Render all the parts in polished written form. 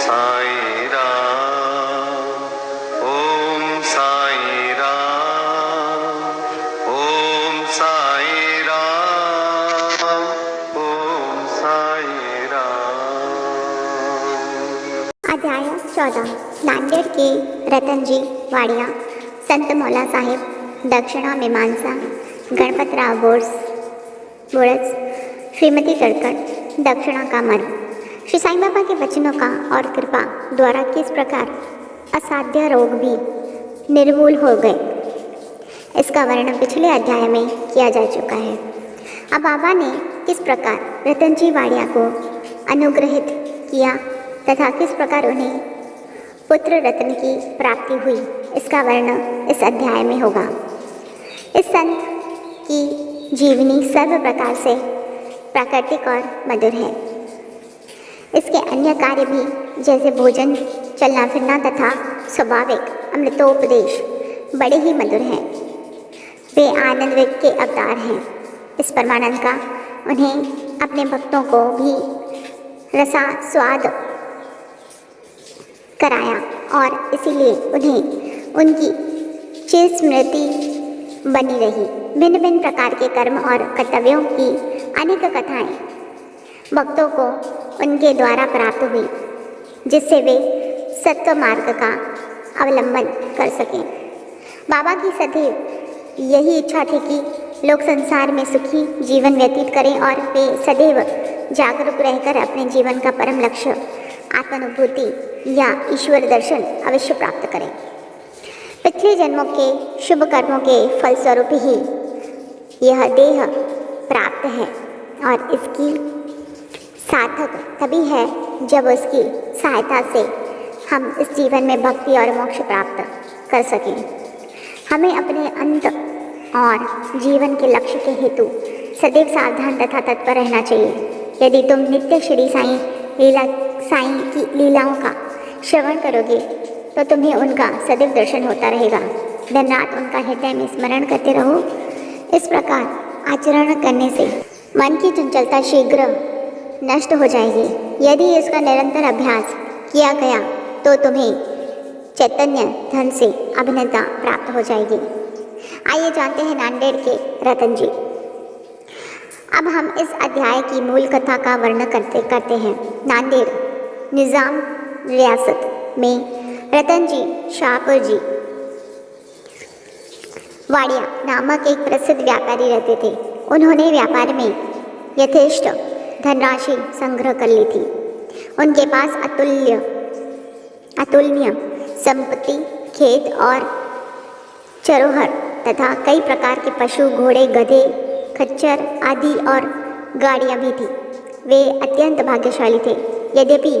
साई राम, ओम साई राम, ओम साई राम, ओम साई राम। अध्याय 14। नांदेड़ के रतनजी वाड़िया, संत मौला साहेब, दक्षिणा मीमांसा, गणपतराव बोरस, श्रीमती तड़कड़, दक्षिणा का मर्म। श्री साईं बाबा के वचनों का और कृपा द्वारा किस प्रकार असाध्य रोग भी निर्मूल हो गए, इसका वर्णन पिछले अध्याय में किया जा चुका है। अब बाबा ने किस प्रकार रतनजी वाड़िया को अनुग्रहित किया तथा किस प्रकार उन्हें पुत्र रत्न की प्राप्ति हुई, इसका वर्णन इस अध्याय में होगा। इस संत की जीवनी सर्व प्रकार से प्राकृतिक और मधुर है। इसके अन्य कार्य भी जैसे भोजन, चलना फिरना तथा स्वाभाविक अमृतोपदेश बड़े ही मधुर हैं। वे आनंद वेग के अवतार हैं। इस परमानंद का उन्हें अपने भक्तों को भी रसा स्वाद कराया और इसीलिए उन्हें उनकी चिरस्मृति बनी रही। भिन्न भिन्न प्रकार के कर्म और कर्तव्यों की अनेक कथाएं भक्तों को उनके द्वारा प्राप्त हुई, जिससे वे सत्य मार्ग का अवलंबन कर सकें। बाबा की सदैव यही इच्छा थी कि लोग संसार में सुखी जीवन व्यतीत करें और वे सदैव जागरूक रहकर अपने जीवन का परम लक्ष्य आत्मानुभूति या ईश्वर दर्शन अवश्य प्राप्त करें। पिछले जन्मों के शुभ कर्मों के फलस्वरूप ही यह देह प्राप्त है और इसकी सार्थक तभी है जब उसकी सहायता से हम इस जीवन में भक्ति और मोक्ष प्राप्त कर सकें। हमें अपने अंत और जीवन के लक्ष्य के हेतु सदैव सावधान तथा तत्पर रहना चाहिए। यदि तुम नित्य श्री साईं की लीलाओं का श्रवण करोगे तो तुम्हें उनका सदैव दर्शन होता रहेगा। दिन रात उनका हृदय में स्मरण करते रहो। इस प्रकार आचरण करने से मन की चंचलता शीघ्र नष्ट हो जाएगी। यदि इसका निरंतर अभ्यास किया गया तो तुम्हें चैतन्य धन से अभिन्नता प्राप्त हो जाएगी। आइए जानते हैं नांदेड़ के रतन जी। अब हम इस अध्याय की मूल कथा का वर्णन करते हैं। नांदेड़ निज़ाम रियासत में रतन जी शाहपुर जी वाड़िया नामक एक प्रसिद्ध व्यापारी रहते थे। उन्होंने व्यापार में यथेष्ट धनराशि संग्रह कर ली थी। उनके पास अतुलनीय संपत्ति, खेत और चरोहर तथा कई प्रकार के पशु, घोड़े, गधे, खच्चर आदि और गाड़ियाँ भी थी। वे अत्यंत भाग्यशाली थे। यद्यपि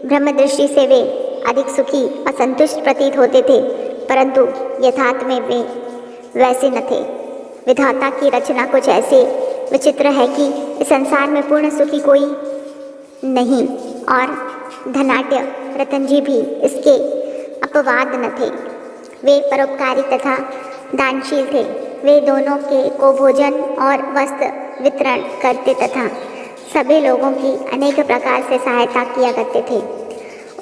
ब्रह्म दृष्टि से वे अधिक सुखी और संतुष्ट प्रतीत होते थे, परंतु यथार्थ में वे वैसे न थे। विधाता की रचना कुछ ऐसे विचित्र है कि इस संसार में पूर्ण सुखी कोई नहीं और धनाढ्य रतन जी भी इसके अपवाद न थे। वे परोपकारी तथा दानशील थे। वे दोनों को भोजन और वस्त्र वितरण करते तथा सभी लोगों की अनेक प्रकार से सहायता किया करते थे।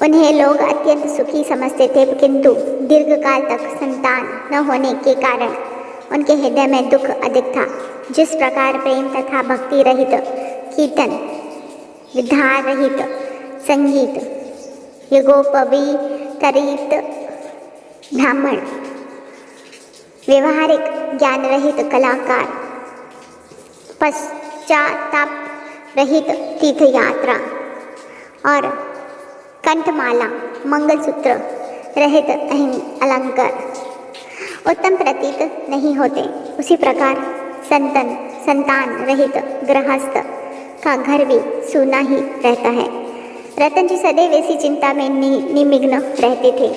उन्हें लोग अत्यंत सुखी समझते थे, किंतु दीर्घकाल तक संतान न होने के कारण उनके हृदय में दुख अधिक था। जिस प्रकार प्रेम तथा भक्ति रहित कीर्तन, विधान रहित संगीत, युगोपवीतरित ब्राह्मण, व्यवहारिक ज्ञान रहित कलाकार, पश्चाताप रहित तीर्थ यात्रा और कंठमाला, मंगलसूत्र रहित अलंकार उत्तम प्रतीत नहीं होते, उसी प्रकार संतान रहित गृहस्थ का घर भी सूना ही रहता है। रतन जी सदैव ऐसी चिंता में निमग्न रहते थे।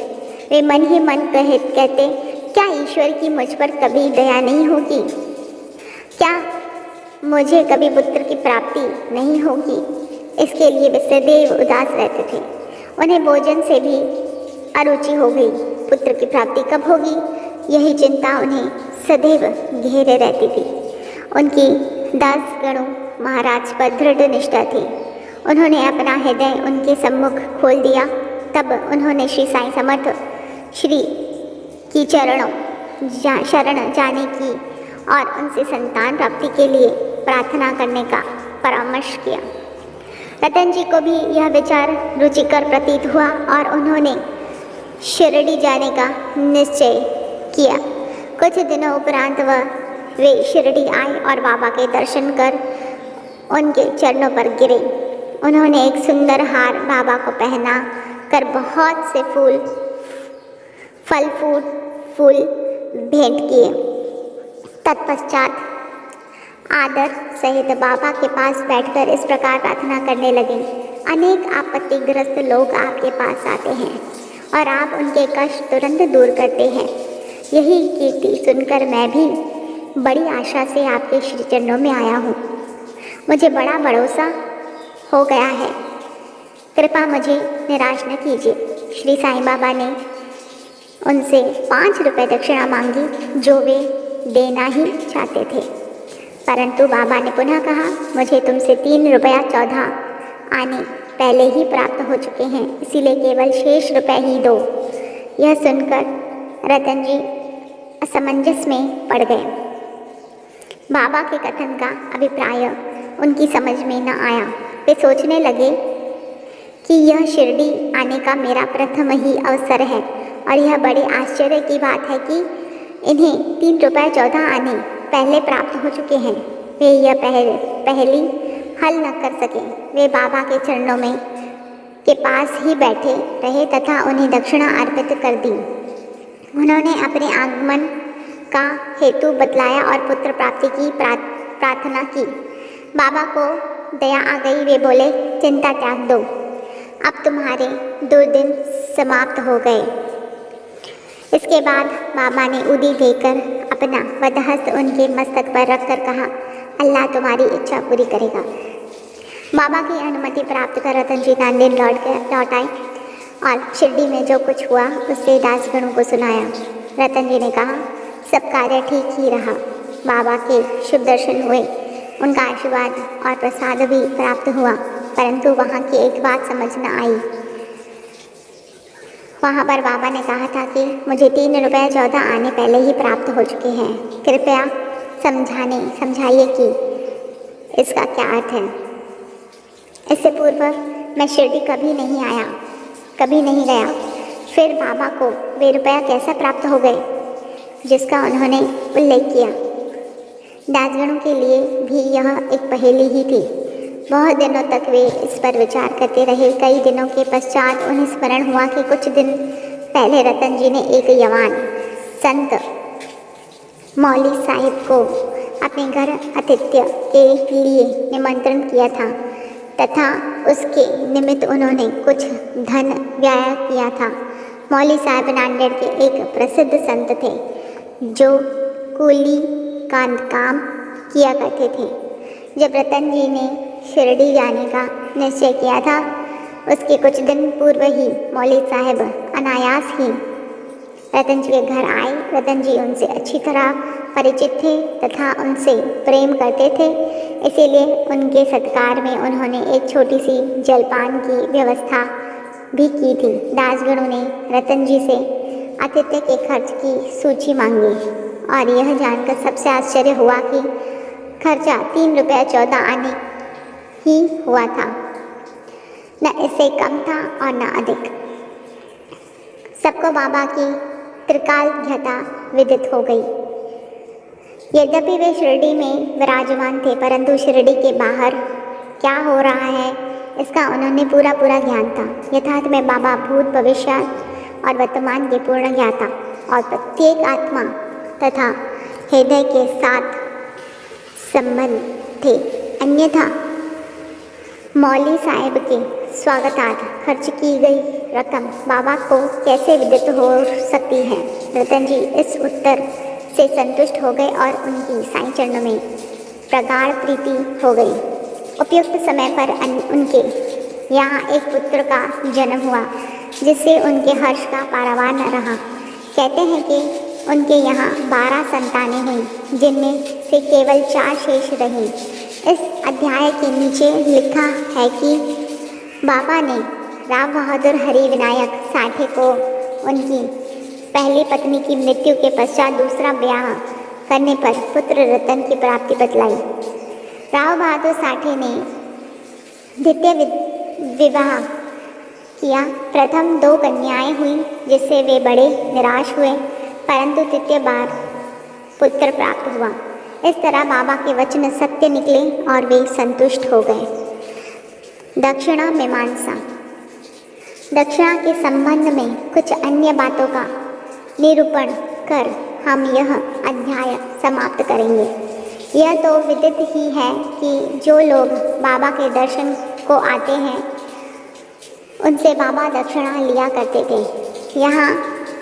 वे मन ही मन कहते, क्या ईश्वर की मुझ पर कभी दया नहीं होगी? क्या मुझे कभी पुत्र की प्राप्ति नहीं होगी? इसके लिए वे सदैव उदास रहते थे। उन्हें भोजन से भी अरुचि हो गई। पुत्र की प्राप्ति कब होगी, यही चिंता उन्हें सदैव घेरे रहती थी। उनकी 10 गणों महाराज पर दृढ़ निष्ठा थी। उन्होंने अपना हृदय उनके सम्मुख खोल दिया तब उन्होंने श्री साईं समर्थ श्री की शरण जाने की और उनसे संतान प्राप्ति के लिए प्रार्थना करने का परामर्श किया। रतन जी को भी यह विचार रुचिकर प्रतीत हुआ और उन्होंने शिरडी जाने का निश्चय किया। कुछ दिनों उपरांत वे शिरडी आए और बाबा के दर्शन कर उनके चरणों पर गिरे। उन्होंने एक सुंदर हार बाबा को पहना कर बहुत से फूल भेंट किए। तत्पश्चात आदर सहित बाबा के पास बैठकर इस प्रकार प्रार्थना करने लगे। अनेक आपत्तिग्रस्त लोग आपके पास आते हैं और आप उनके कष्ट तुरंत दूर करते हैं। यही कीर्ति सुनकर मैं भी बड़ी आशा से आपके श्री चरणों में आया हूँ। मुझे बड़ा भरोसा हो गया है, कृपा मुझे निराश न कीजिए। श्री साईं बाबा ने उनसे 5 रुपये दक्षिणा मांगी जो वे देना ही चाहते थे, परंतु बाबा ने पुनः कहा, मुझे तुमसे 3 रुपया 14 आने पहले ही प्राप्त हो चुके हैं, इसीलिए केवल शेष रुपए ही दो। यह सुनकर रतन जी असमंजस में पड़ गए। बाबा के कथन का अभिप्राय उनकी समझ में न आया। वे सोचने लगे कि यह शिरडी आने का मेरा प्रथम ही अवसर है और यह बड़े आश्चर्य की बात है कि इन्हें 3 रुपये 14 आने पहले प्राप्त हो चुके हैं। वे यह पहली हल न कर सके। वे बाबा के चरणों में के पास ही बैठे रहे तथा उन्हें दक्षिणा अर्पित कर दी। उन्होंने अपने आगमन का हेतु बतलाया और पुत्र प्राप्ति की प्रार्थना की। बाबा को दया आ गई। वे बोले, चिंता त्याग दो, अब तुम्हारे दुर्दिन समाप्त हो गए। इसके बाद बाबा ने उदी देकर अपना वदहस्त उनके मस्तक पर रखकर कहा, अल्लाह तुम्हारी इच्छा पूरी करेगा। बाबा की अनुमति प्राप्त कर रतन जी नांदेड़ लौट आए और शिरडी में जो कुछ हुआ उससे दासगणों को सुनाया। रतन जी ने कहा, सब कार्य ठीक ही रहा। बाबा के शुभ दर्शन हुए, उनका आशीर्वाद और प्रसाद भी प्राप्त हुआ, परंतु वहाँ की एक बात समझ न आई। वहाँ पर बाबा ने कहा था कि मुझे 3 रुपये 14 आने पहले ही प्राप्त हो चुके हैं, कृपया समझाइए कि इसका क्या अर्थ है। इससे पूर्व मैं शिरडी कभी नहीं गया, फिर बाबा को वे रुपया कैसे प्राप्त हो गए जिसका उन्होंने उल्लेख किया। दासगणों के लिए भी यह एक पहेली ही थी। बहुत दिनों तक वे इस पर विचार करते रहे। कई दिनों के पश्चात उन्हें स्मरण हुआ कि कुछ दिन पहले रतन जी ने एक यवान संत मौली साहिब को अपने घर आतिथ्य के लिए निमंत्रण किया था तथा उसके निमित्त उन्होंने कुछ धन व्यय किया था। मौली साहिब नांदेड़ के एक प्रसिद्ध संत थे जो कूली का काम किया करते थे। जब रतन जी ने शिरडी जाने का निश्चय किया था, उसके कुछ दिन पूर्व ही मौली साहब अनायास ही रतन जी के घर आए। रतन जी उनसे अच्छी तरह परिचित थे तथा उनसे प्रेम करते थे, इसीलिए उनके सत्कार में उन्होंने एक छोटी सी जलपान की व्यवस्था भी की थी। दासगणों ने रतन जी से आतिथ्य के खर्च की सूची मांगी और यह जानकर सबसे आश्चर्य हुआ कि खर्चा 3 रुपये 14 आने ही हुआ था, न इससे कम था और न अधिक। सबको बाबा की त्रिकालज्ञता विदित हो गई। यद्यपि वे शिरडी में विराजमान थे, परंतु शिरडी के बाहर क्या हो रहा है इसका उन्होंने पूरा ज्ञान था। यथार्थ में बाबा भूत भविष्य और वर्तमान के पूर्ण ज्ञाता और प्रत्येक आत्मा तथा हृदय के साथ संबंध थे। अन्यथा मौली साहिब के स्वागतार्थ खर्च की गई रकम बाबा को कैसे विदित हो सकती है। रतन जी इस उत्तर से संतुष्ट हो गए और उनकी साईं चरणों में प्रगाढ़ प्रीति हो गई। उपयुक्त समय पर उनके यहाँ एक पुत्र का जन्म हुआ जिससे उनके हर्ष का पारावार न रहा। कहते हैं कि उनके यहाँ 12 संतानें हुई जिनमें से केवल 4 शेष रहीं। इस अध्याय के नीचे लिखा है कि बाबा ने राव बहादुर हरि विनायक साठे को उनकी पहली पत्नी की मृत्यु के पश्चात दूसरा ब्याह करने पर पुत्र रतन की प्राप्ति बतलाई। राव बहादुर साठे ने द्वितीय विवाह किया। प्रथम 2 कन्याएं हुई जिससे वे बड़े निराश हुए, परंतु तृतीय बार पुत्र प्राप्त हुआ। इस तरह बाबा के वचन सत्य निकले और वे संतुष्ट हो गए। दक्षिणा मीमांसा। दक्षिणा के संबंध में कुछ अन्य बातों का निरूपण कर हम यह अध्याय समाप्त करेंगे। यह तो विदित ही है कि जो लोग बाबा के दर्शन को आते हैं उनसे बाबा दक्षिणा लिया करते थे। यहाँ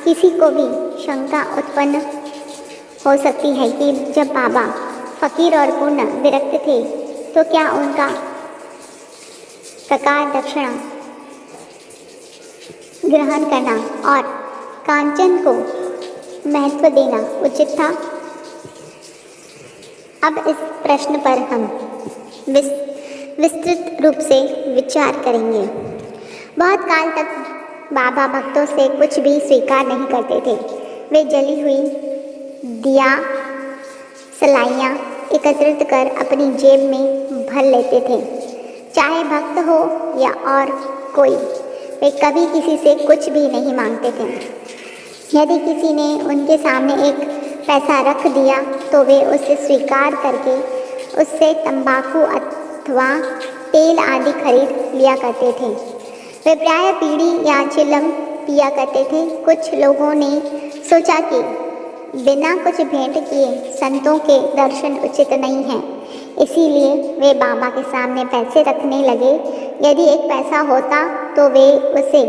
किसी को भी शंका उत्पन्न हो सकती है कि जब बाबा फकीर और पूर्ण विरक्त थे तो क्या उनका प्रकार दक्षिणा ग्रहण करना और कांचन को महत्व देना उचित था। अब इस प्रश्न पर हम विस्तृत रूप से विचार करेंगे। बहुत काल तक बाबा भक्तों से कुछ भी स्वीकार नहीं करते थे। वे जली हुई दिया सलाइयाँ एकत्रित कर अपनी जेब में भर लेते थे। चाहे भक्त हो या और कोई, वे कभी किसी से कुछ भी नहीं मांगते थे। यदि किसी ने उनके सामने एक पैसा रख दिया तो वे उसे स्वीकार करके उससे तंबाकू अथवा तेल आदि खरीद लिया करते थे। वे प्रायः बीड़ी या चिलम पिया करते थे। कुछ लोगों ने सोचा कि बिना कुछ भेंट किए संतों के दर्शन उचित नहीं हैं, इसीलिए वे बाबा के सामने पैसे रखने लगे। यदि एक पैसा होता तो वे उसे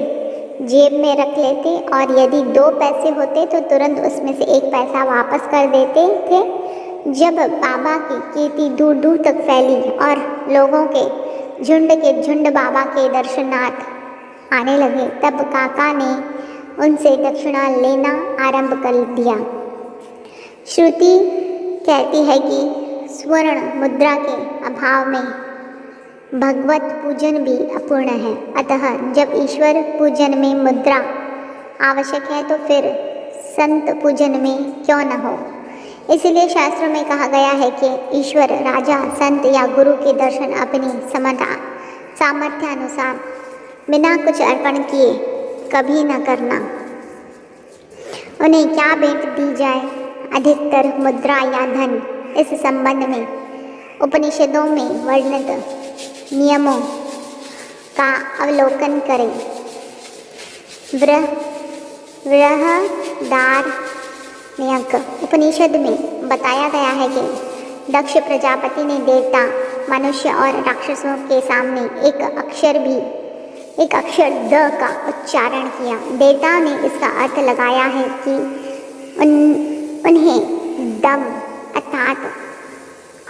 जेब में रख लेते और यदि 2 पैसे होते तो तुरंत उसमें से 1 पैसा वापस कर देते थे। जब बाबा की कीर्ति दूर दूर तक फैली और लोगों के झुंड बाबा के दर्शनार्थ आने लगे, तब काका ने उनसे दक्षिणा लेना आरंभ कर दिया। श्रुति कहती है कि स्वर्ण मुद्रा के अभाव में भगवत पूजन भी अपूर्ण है। अतः जब ईश्वर पूजन में मुद्रा आवश्यक है तो फिर संत पूजन में क्यों न हो। इसलिए शास्त्रों में कहा गया है कि ईश्वर, राजा, संत या गुरु के दर्शन अपनी सामर्थ्य अनुसार बिना कुछ अर्पण किए कभी न करना। उन्हें क्या भेंट दी जाए, अधिकतर मुद्रा या धन, इस संबंध में उपनिषदों में वर्णित नियमों का अवलोकन करें। बृहदारण्यक उपनिषद में बताया गया है कि दक्ष प्रजापति ने देवता, मनुष्य और राक्षसों के सामने एक अक्षर द का उच्चारण किया। देवताओं ने इसका अर्थ लगाया है कि उन्हें दम अर्थात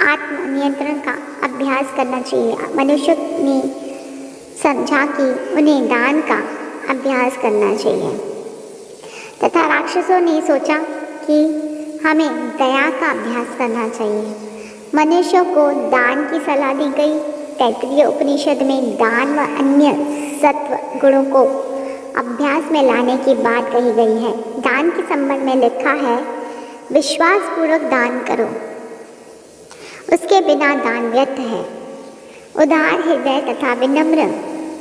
आत्म नियंत्रण का अभ्यास करना चाहिए। मनुष्य ने समझा कि उन्हें दान का अभ्यास करना चाहिए तथा राक्षसों ने सोचा कि हमें दया का अभ्यास करना चाहिए। मनुष्यों को दान की सलाह दी गई। तैत्तिरीय उपनिषद में दान व अन्य सत्व गुणों को अभ्यास में लाने की बात कही गई है। दान के संबंध में लिखा है, विश्वासपूर्वक दान करो, उसके बिना दान व्यर्थ है। उदार हृदय तथा विनम्र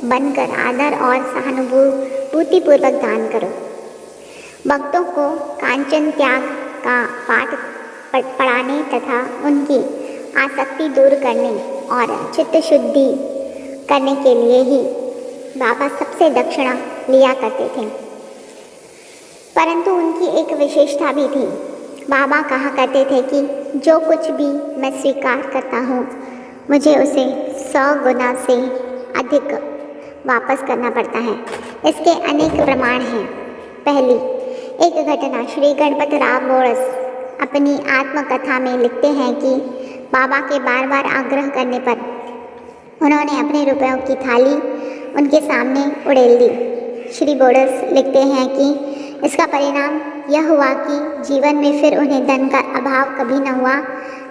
बनकर आदर और सहानुभूतिपूर्वक दान करो। भक्तों को कांचन त्याग का पाठ पढ़ाने तथा उनकी आसक्ति दूर करने और चित्त शुद्धि करने के लिए ही बाबा सबसे दक्षिणा लिया करते थे। परंतु उनकी एक विशेषता भी थी। बाबा कहा करते थे कि जो कुछ भी मैं स्वीकार करता हूँ, मुझे उसे 100 गुना से अधिक वापस करना पड़ता है। इसके अनेक प्रमाण हैं। पहली एक घटना, श्री गणपत राव बोरस अपनी आत्मकथा में लिखते हैं कि बाबा के बार बार आग्रह करने पर उन्होंने अपने रुपयों की थाली उनके सामने उड़ेल दी। श्री बोरस लिखते हैं कि इसका परिणाम यह हुआ कि जीवन में फिर उन्हें धन का अभाव कभी न हुआ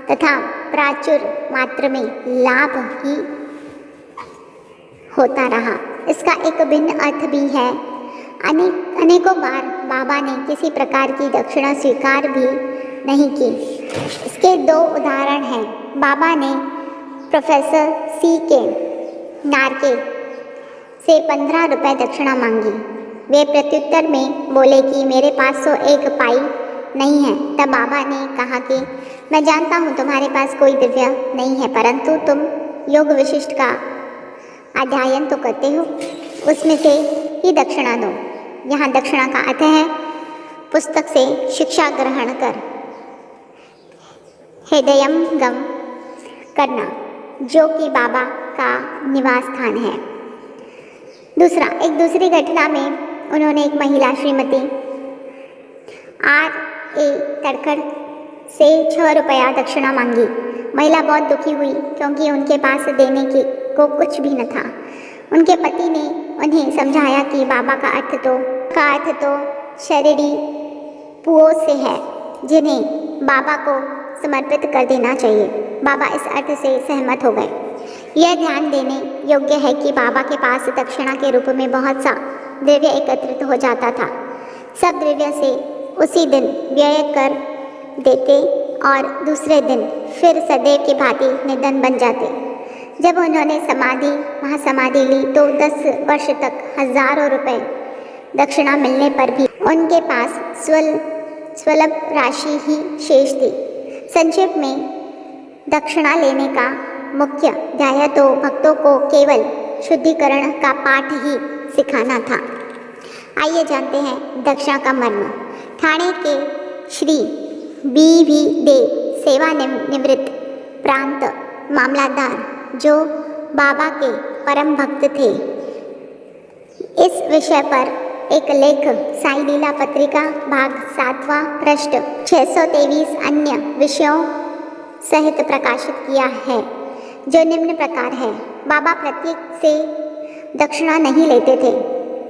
तथा प्राचुर मात्रा में लाभ ही होता रहा। इसका एक भिन्न अर्थ भी है। अनेकों बार बाबा ने किसी प्रकार की दक्षिणा स्वीकार भी नहीं की। इसके दो उदाहरण हैं। बाबा ने प्रोफेसर C.K. नार्के से 15 रुपये दक्षिणा मांगी। वे प्रत्युत्तर में बोले कि मेरे पास तो 1 पाई नहीं है। तब बाबा ने कहा कि मैं जानता हूँ तुम्हारे पास कोई दिव्य नहीं है, परंतु तुम योग विशिष्ट का अध्ययन तो करते हो, उसमें से ही दक्षिणा दो। यहाँ दक्षिणा का अर्थ है पुस्तक से शिक्षा ग्रहण कर हृदयंगम करना, जो कि बाबा का निवास स्थान है। दूसरा, एक दूसरी घटना में उन्होंने एक महिला श्रीमती R.A. तड़कर से 6 रुपया दक्षिणा मांगी। महिला बहुत दुखी हुई क्योंकि उनके पास देने को कुछ भी न था। उनके पति ने उन्हें समझाया कि बाबा का अर्थ तो शरीरी पुओं से है, जिन्हें बाबा को समर्पित कर देना चाहिए। बाबा इस अर्थ से सहमत हो गए। यह ध्यान देने योग्य है कि बाबा के पास दक्षिणा के रूप में बहुत सा द्रव्य एकत्रित हो जाता था। सब द्रव्य से उसी दिन व्यय कर देते और दूसरे दिन फिर सदैव की भांति निधन बन जाते। जब उन्होंने महासमाधि ली तो 10 वर्ष तक हजारों रुपए दक्षिणा मिलने पर भी उनके पास स्वल्प राशि ही शेष थी। संक्षेप में दक्षिणा लेने का मुख्य ध्येय तो भक्तों को केवल शुद्धिकरण का पाठ ही सिखाना था। आइए जानते हैं दक्षिणा का मर्म। ठाणे के श्री B.V. देव सेवानिवृत्त प्रांत मामलादार, जो बाबा के परम भक्त थे, इस विषय पर एक लेख साई लीला पत्रिका भाग 7वां पृष्ठ 623 अन्य विषयों सहित प्रकाशित किया है, जो निम्न प्रकार है। बाबा प्रत्येक से दक्षिणा नहीं लेते थे।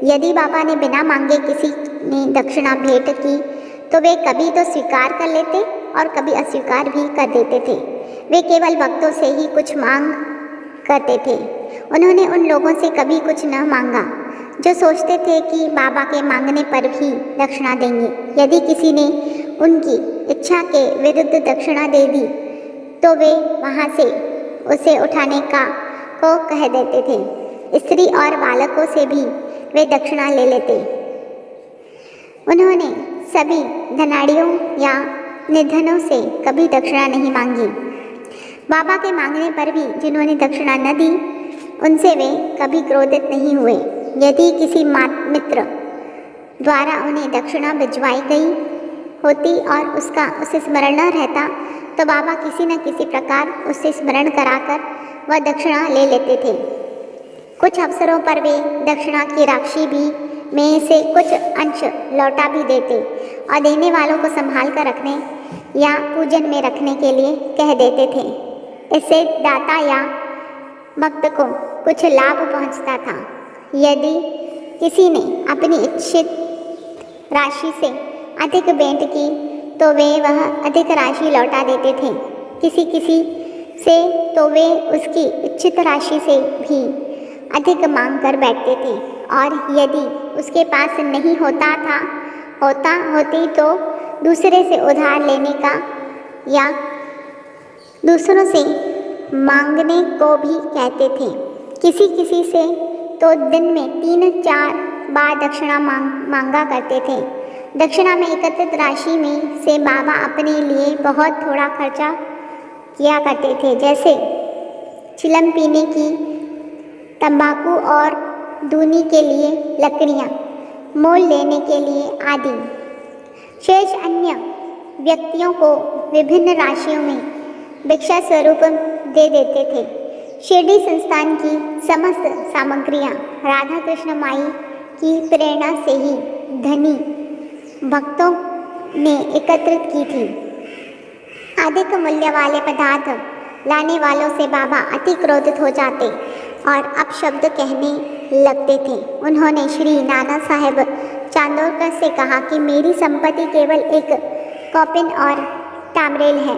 यदि बाबा ने बिना मांगे किसी ने दक्षिणा भेंट की तो वे कभी तो स्वीकार कर लेते और कभी अस्वीकार भी कर देते थे। वे केवल भक्तों से ही कुछ मांग करते थे। उन्होंने उन लोगों से कभी कुछ न मांगा जो सोचते थे कि बाबा के मांगने पर भी दक्षिणा देंगे। यदि किसी ने उनकी इच्छा के विरुद्ध दक्षिणा दे दी तो वे वहाँ से उसे उठाने को कह देते थे। स्त्री और बालकों से भी वे दक्षिणा ले लेते। उन्होंने सभी धनाढ़ियों या निर्धनों से कभी दक्षिणा नहीं मांगी। बाबा के मांगने पर भी जिन्होंने दक्षिणा न दी उनसे वे कभी क्रोधित नहीं हुए। यदि किसी मित्र द्वारा उन्हें दक्षिणा भिजवाई गई होती और उसे स्मरण न रहता तो बाबा किसी न किसी प्रकार उससे स्मरण कराकर वह दक्षिणा ले लेते थे। कुछ अवसरों पर वे दक्षिणा की राशि भी में से कुछ अंश लौटा भी देते और देने वालों को संभाल कर रखने या पूजन में रखने के लिए कह देते थे। इससे दाता या भक्त को कुछ लाभ पहुंचता था। यदि किसी ने अपनी इच्छित राशि से अधिक भेंट की तो वे वह अधिक राशि लौटा देते थे। किसी से तो वे उसकी इच्छित राशि से भी अधिक मांग कर बैठते थे और यदि उसके पास नहीं होती तो दूसरे से उधार लेने का या दूसरों से मांगने को भी कहते थे। किसी से तो दिन में 3-4 बार दक्षिणा मांगा करते थे। दक्षिणा में एकत्रित राशि में से बाबा अपने लिए बहुत थोड़ा खर्चा किया करते थे, जैसे चिलम पीने की, तंबाकू और दूनी के लिए लकड़ियाँ, मोल लेने के लिए आदि। शेष अन्य व्यक्तियों को विभिन्न राशियों में भिक्षा स्वरूप दे देते थे। शिरडी संस्थान की समस्त सामग्रियाँ राधा कृष्ण माई की प्रेरणा से ही धनी भक्तों ने एकत्रित की थी। अधिक मूल्य वाले पदार्थ लाने वालों से बाबा अति क्रोधित हो जाते और अपशब्द कहने लगते थे। उन्होंने श्री नाना साहेब चांदोरकर से कहा कि मेरी संपत्ति केवल एक कॉपिन और टामरेल है।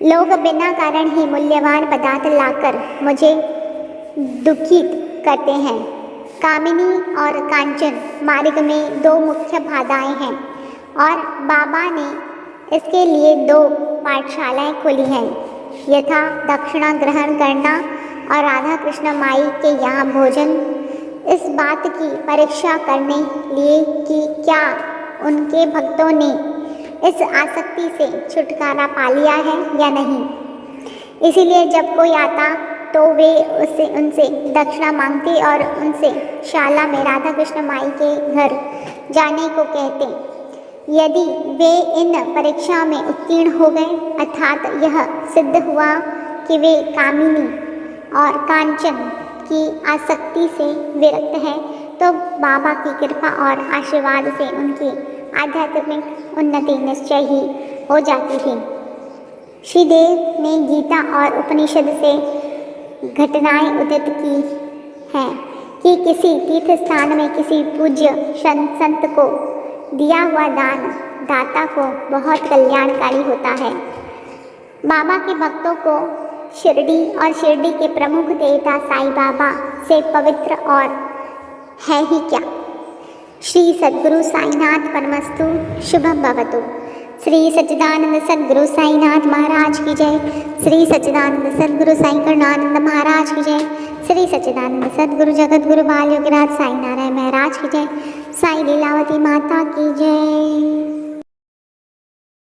लोग बिना कारण ही मूल्यवान पदार्थ लाकर मुझे दुखित करते हैं। कामिनी और कांचन मार्ग में दो मुख्य बाधाएं हैं और बाबा ने इसके लिए दो पाठशालाएं खोली हैं, यथा दक्षिणा ग्रहण करना और राधा कृष्ण माई के यहाँ भोजन। इस बात की परीक्षा करने लिए कि क्या उनके भक्तों ने इस आसक्ति से छुटकारा पा लिया है या नहीं। इसीलिए जब कोई आता तो वे उनसे दक्षिणा मांगते और उनसे शाला में राधा कृष्ण माई के घर जाने को कहते। यदि वे इन परीक्षा में उत्तीर्ण हो गए, अर्थात यह सिद्ध हुआ कि वे कामिनी और कांचन की आसक्ति से विरक्त हैं, तो बाबा की कृपा और आशीर्वाद से उनकी आध्यात्मिक उन्नति निश्चय ही हो जाती थी। श्रीदेव ने गीता और उपनिषद से घटनाएं उद्धृत की हैं कि किसी तीर्थ स्थान में किसी पूज्य संत को दिया हुआ दान दाता को बहुत कल्याणकारी होता है। बाबा के भक्तों को शिरडी और शिरडी के प्रमुख देवता साईं बाबा से पवित्र और है ही क्या। श्री सद्गुरु साईनाथ परमस्तु शुभम भवतु। श्री सच्चिदानंद सद्गुरु साईनाथ महाराज की जय। श्री सच्चिदानंद सद्गुरु साई करुणानंद महाराज की जय। श्री सच्चिदानंद सद्गुरु जगतगुरु बाल योगीराज साई नारायण महाराज की जय। साई लीलावती माता की जय।